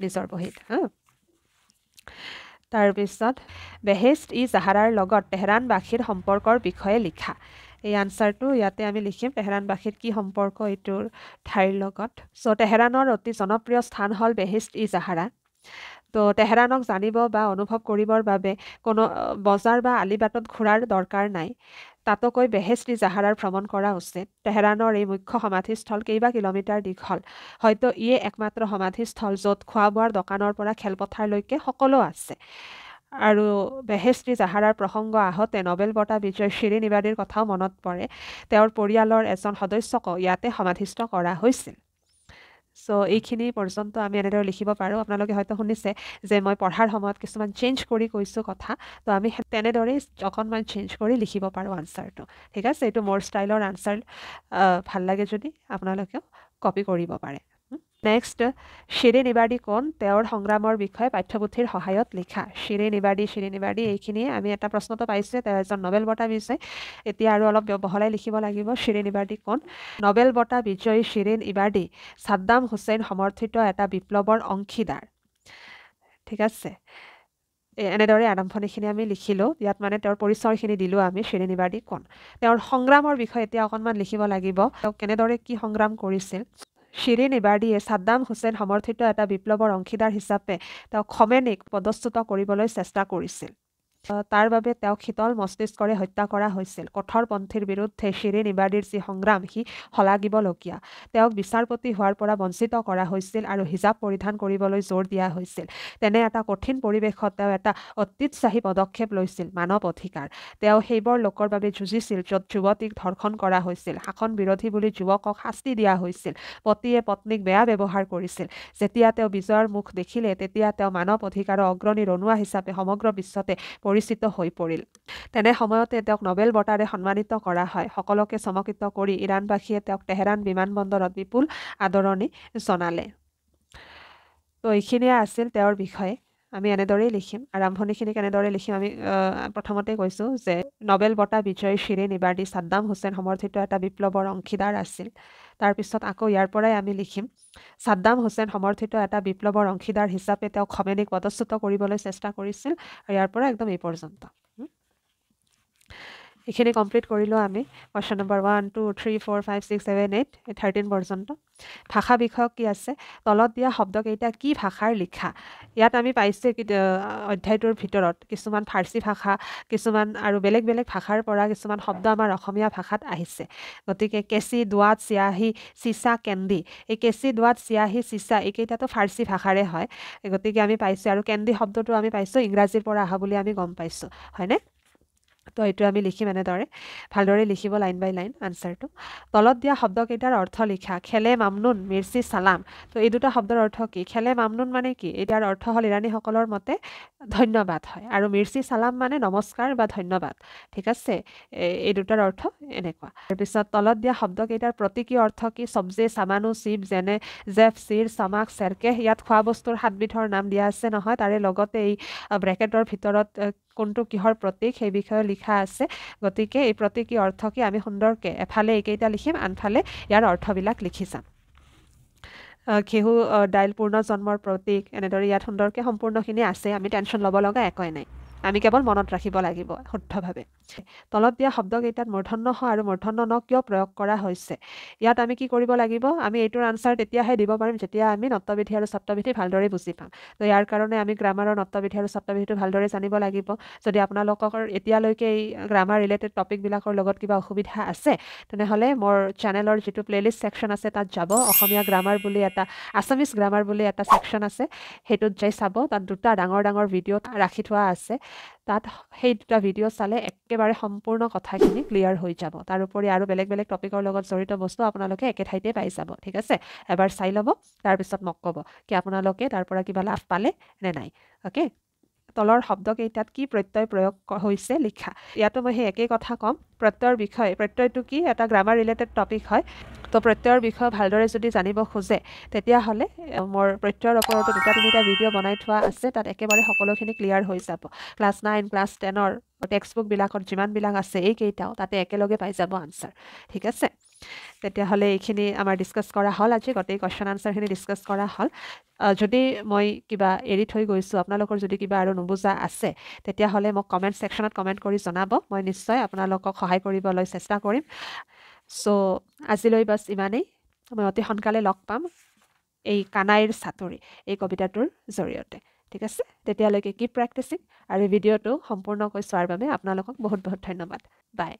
A: নিজৰ বহীত। তাৰপিছত বেহেষ্ট ই জাহাৰাৰ লগত তেহৰাণবাসীৰ সম্পৰ্কৰ বিষয়ে লিখা। এই আনচাৰটো ইয়াতে আমি লিখিম, তেহৰাণবাসীৰ কি সম্পৰ্ক এইটোৰ ঠাইৰ লগত। চ' তেহৰাণৰ অতি জনপ্ৰিয় স্থান হ'ল বেহেষ্ট ই জাহাৰা। তো তেহৰাণক জানিব বা অনুভৱ কৰিবৰ বাবে কোনো বজাৰ বা আলিবাটত ঘূৰাৰ দৰকাৰ নাই। তাতোকৈ বেহেষ্ট ই জাহাৰাৰ ভ্ৰমণ কৰা উচিত। তেহৰাণৰ এই মুখ্য সমাধিস্থল কেইবা কিলোমিটাৰ দীঘল। হয়তো ইয়ে একমাত্ৰ সমাধিস্থল য'ত খোৱা বোৱাৰ দোকানৰ পৰা খেলপথাৰলৈকে সকলো আছে। আৰু বেহেষ্ট ই জাহাৰাৰ প্ৰসংগ আহোঁতে নোবেল বঁটা বিজয়ী শিৰিন ইবাদীৰ কথাও মনত পৰে। তেওঁৰ পৰিয়ালৰ এজন সদস্যকো ইয়াতে সমাধিস্থ কৰা হৈছিল। চ' এইখিনি পৰ্যন্ত আমি এনেদৰে লিখিব পাৰোঁ। আপোনালোকে হয়তো শুনিছে যে মই পঢ়াৰ সময়ত কিছুমান চেঞ্জ কৰি কৈছোঁ কথা, তো আমি তেনেদৰেই অকণমান চেঞ্জ কৰি লিখিব পাৰোঁ আনচাৰটো। ঠিক আছে, এইটো মোৰ ষ্টাইলৰ আনচাৰ। ভাল লাগে যদি আপোনালোকেও কপি কৰিব পাৰে নেক্সট শিৰিন ইবাৰ্ডি কোন তেওঁৰ সংগ্ৰামৰ বিষয়ে পাঠ্যপুথিৰ সহায়ত লিখা শিৰিন ইবাৰ্ডি এইখিনিয়ে আমি এটা প্ৰশ্নটো পাইছোঁ তেওঁ এজন নোবেল বঁটা বিজয়ী এতিয়া আৰু অলপ বহলাই লিখিব লাগিব শিৰিন ইবাৰ্ডি কোন নোবেল বঁটা বিজয়ী শিৰিন ইবাৰ্ডি ছাদ্দাম হুছেইন সমৰ্থিত এটা বিপ্লৱৰ অংশীদাৰ ঠিক আছে এনেদৰে আৰম্ভণিখিনি আমি লিখিলোঁ ইয়াত মানে তেওঁৰ পৰিচয়খিনি দিলোঁ আমি শিৰিন ইবাৰ্ডি কোন তেওঁৰ সংগ্ৰামৰ বিষয়ে এতিয়া অকণমান লিখিব লাগিব তেওঁ কেনেদৰে কি সংগ্ৰাম কৰিছিল শিৰিন ইবাৰ্ডিয়ে ছাদ্দাম হুছেইন সমৰ্থিত এটা বিপ্লৱৰ অংশীদাৰ হিচাপে তেওঁ খমেনিক পদচ্যুত কৰিবলৈ চেষ্টা কৰিছিল তাৰ বাবে তেওঁক শীতল মস্তিষ্কৰে হত্যা কৰা হৈছিল কঠোৰপন্থীৰ বিৰুদ্ধে শিৰিন ইবাৰ্ডিৰ যি সংগ্ৰাম সি শলাগিবলগীয়া তেওঁক বিচাৰপতি হোৱাৰ পৰা বঞ্চিত কৰা হৈছিল আৰু হিজাব পৰিধান কৰিবলৈ জোৰ দিয়া হৈছিল তেনে এটা কঠিন পৰিৱেশত তেওঁ এটা অত্যুৎসাহী পদক্ষেপ লৈছিল মানৱ অধিকাৰ তেওঁ সেইবোৰ লোকৰ বাবে যুঁজিছিল য'ত যুৱতীক ধৰ্ষণ কৰা হৈছিল শাসন বিৰোধী বুলি যুৱকক শাস্তি দিয়া হৈছিল পতিয়ে পত্নীক বেয়া ব্যৱহাৰ কৰিছিল যেতিয়া তেওঁ বিজয়ৰ মুখ দেখিলে তেতিয়া তেওঁ মানৱ অধিকাৰৰ অগ্ৰণী ৰনুৱা হিচাপে সমগ্ৰ বিশ্বতে পৰিচিত হৈ পৰিল তেনে সময়তে তেওঁক নোবেল বঁটাৰে সন্মানিত কৰা হয় সকলোকে চমকিত কৰি ইৰাণবাসীয়ে তেওঁক তেহৰান বিমানবন্দৰত বিপুল আদৰণি জনালে তো এইখিনিয়ে আছিল তেওঁৰ বিষয়ে আমি এনেদৰেই লিখিম আৰম্ভণিখিনি কেনেদৰে লিখিম আমি প্ৰথমতে কৈছোঁ যে নোবেল বঁটা বিজয়ী শিৰিন ইবাৰ্ডি ছাদ্দাম হুছেইন সমৰ্থিত এটা বিপ্লৱৰ অংশীদাৰ আছিল তাৰপিছত আকৌ ইয়াৰ পৰাই আমি লিখিম ছাদ্দাম হুছেইন সমৰ্থিত এটা বিপ্লৱৰ অংশীদাৰ হিচাপে তেওঁ খমেনিক পদচ্যুত কৰিবলৈ চেষ্টা কৰিছিল আৰু ইয়াৰ পৰা একদম এই পৰ্যন্ত এইখিনি কমপ্লিট কৰিলোঁ আমি কুৱেশ্যন নম্বৰ 1 2 3 4 5 6 7 8 13 পৰ্যন্ত ভাষা বিষয়ক কি আছে তলত দিয়া শব্দকেইটা কি ভাষাৰ লিখা ইয়াত আমি পাইছোঁ অধ্যায়টোৰ ভিতৰত কিছুমান ফাৰ্চী ভাষা কিছুমান আৰু বেলেগ বেলেগ ভাষাৰ পৰা কিছুমান শব্দ আমাৰ অসমীয়া ভাষাত আহিছে গতিকে কেঁচি দোৱাত চিয়াহী চিচা কেন্দি এই কেঁচি দোৱাত চিয়াহী চিচা এইকেইটাতো ফাৰ্চী ভাষাৰে হয় গতিকে আমি পাইছোঁ আৰু কেন্দি শব্দটো আমি পাইছোঁ ইংৰাজীৰ পৰা অহা বুলি আমি গম পাইছোঁ হয়নে তো এইটো আমি লিখিম এনেদৰে ভালদৰে লিখিব লাইন বাই লাইন আনচাৰটো তলত দিয়া শব্দকেইটাৰ অৰ্থ লিখা খেলে মামনুন মিৰ্চি চালাম তো এই দুটা শব্দৰ অৰ্থ কি খেলে মামনুন মানে কি এটাৰ অৰ্থ হ'ল ইৰাণীসকলৰ মতে ধন্যবাদ হয় আৰু মিৰ্চি চালাম মানে নমস্কাৰ বা ধন্যবাদ ঠিক আছে এই দুটাৰ অৰ্থ এনেকুৱা তাৰপিছত তলত দিয়া শব্দকেইটাৰ প্ৰতীকী অৰ্থ কি চব্জে চামানু চিপ যেনে জেফ চিৰ চামাক চেৰকেহ ইয়াত খোৱা বস্তুৰ 7 বিধৰ নাম দিয়া আছে নহয় তাৰে লগতে এই ব্ৰেকেটৰ ভিতৰত কোনটো কিহৰ প্ৰতীক সেই বিষয়ে লিখা আছে গতিকে এই প্ৰতীকী অৰ্থ কি আমি সুন্দৰকৈ এফালে এইকেইটা লিখিম আনফালে ইয়াৰ অৰ্থবিলাক লিখি যাম ঘেহু দাইল পূৰ্ণ জন্মৰ প্ৰতীক এনেদৰে ইয়াত সুন্দৰকৈ সম্পূৰ্ণখিনি আছে আমি টেনশ্যন ল'ব লগা একোৱেই নাই আমি কেৱল মনত ৰাখিব লাগিব শুদ্ধভাৱে তলত দিয়া শব্দকেইটাত মূৰ্ধন্য হ আৰু মূৰ্ধন্য ন কিয় প্ৰয়োগ কৰা হৈছে ইয়াত আমি কি কৰিব লাগিব আমি এইটোৰ আনচাৰ তেতিয়াহে দিব পাৰিম যেতিয়া আমি নত্যবিধি আৰু ছত্ৰবিধি ভালদৰে বুজি পাম তো ইয়াৰ কাৰণে আমি গ্ৰামাৰৰ নত্যবিধি আৰু ছত্ৰবিধিটো ভালদৰে জানিব লাগিব যদি আপোনালোকৰ এতিয়ালৈকে এই গ্ৰামাৰ ৰিলেটেড টপিকবিলাকৰ লগত কিবা অসুবিধা আছে তেনেহ'লে মোৰ চেনেলৰ যিটো প্লেলিষ্ট ছেকশ্যন আছে তাত যাব অসমীয়া গ্ৰামাৰ বুলি এটা আছামিজ গ্ৰামাৰ বুলি এটা ছেকশ্যন আছে সেইটোত যাই চাব তাত দুটা ডাঙৰ ডাঙৰ ভিডিঅ' ৰাখি থোৱা আছে তাত সেই দুটা ভিডিঅ' চালে একেবাৰে সম্পূৰ্ণ কথাখিনি ক্লিয়াৰ হৈ যাব তাৰোপৰি আৰু বেলেগ বেলেগ টপিকৰ লগত জড়িত বস্তু আপোনালোকে একে ঠাইতে পাই যাব ঠিক আছে এবাৰ চাই ল'ব তাৰপিছত মোক ক'ব কি আপোনালোকে তাৰ পৰা কিবা লাভ পালে নে নাই অ'কে তলৰ শব্দকেইটাত কি প্ৰত্যয় প্ৰয়োগ হৈছে লিখা ইয়াতো মই সেই একেই কথা ক'ম প্ৰত্যয়ৰ বিষয়ে প্ৰত্যয়টো কি এটা গ্ৰামাৰ ৰিলেটেড টপিক হয় তো প্ৰত্যয়ৰ বিষয়ে ভালদৰে যদি জানিব খোজে তেতিয়াহ'লে মোৰ প্ৰত্যয়ৰ ওপৰতো 2-3টা ভিডিঅ' বনাই থোৱা আছে তাত একেবাৰে সকলোখিনি ক্লিয়াৰ হৈ যাব ক্লাছ 9 ক্লাছ 10ৰ টেক্সটবুকবিলাকত যিমানবিলাক আছে এইকেইটাও তাতে একেলগে পাই যাব আনচাৰ ঠিক আছে তেতিয়াহ'লে এইখিনি আমাৰ ডিছকাছ কৰা হ'ল আজি গোটেই কুৱেশ্যন আনচাৰখিনি ডিছকাছ কৰা হ'ল যদি মই কিবা এৰি থৈ গৈছোঁ আপোনালোকৰ যদি কিবা আৰু নুবুজা আছে তেতিয়াহ'লে মোক কমেণ্ট ছেকশ্যনত কমেণ্ট কৰি জনাব মই নিশ্চয় আপোনালোকক সহায় কৰিবলৈ চেষ্টা কৰিম চ' আজিলৈ বাছ ইমানেই মই অতি সোনকালে লগ পাম এই কানাইৰ চাটৰি এই কবিতাটোৰ জৰিয়তে ঠিক আছে তেতিয়ালৈকে কিপ প্ৰেক্টিচিং আৰু ভিডিঅ'টো সম্পূৰ্ণকৈ চোৱাৰ বাবে আপোনালোকক বহুত বহুত ধন্যবাদ বাই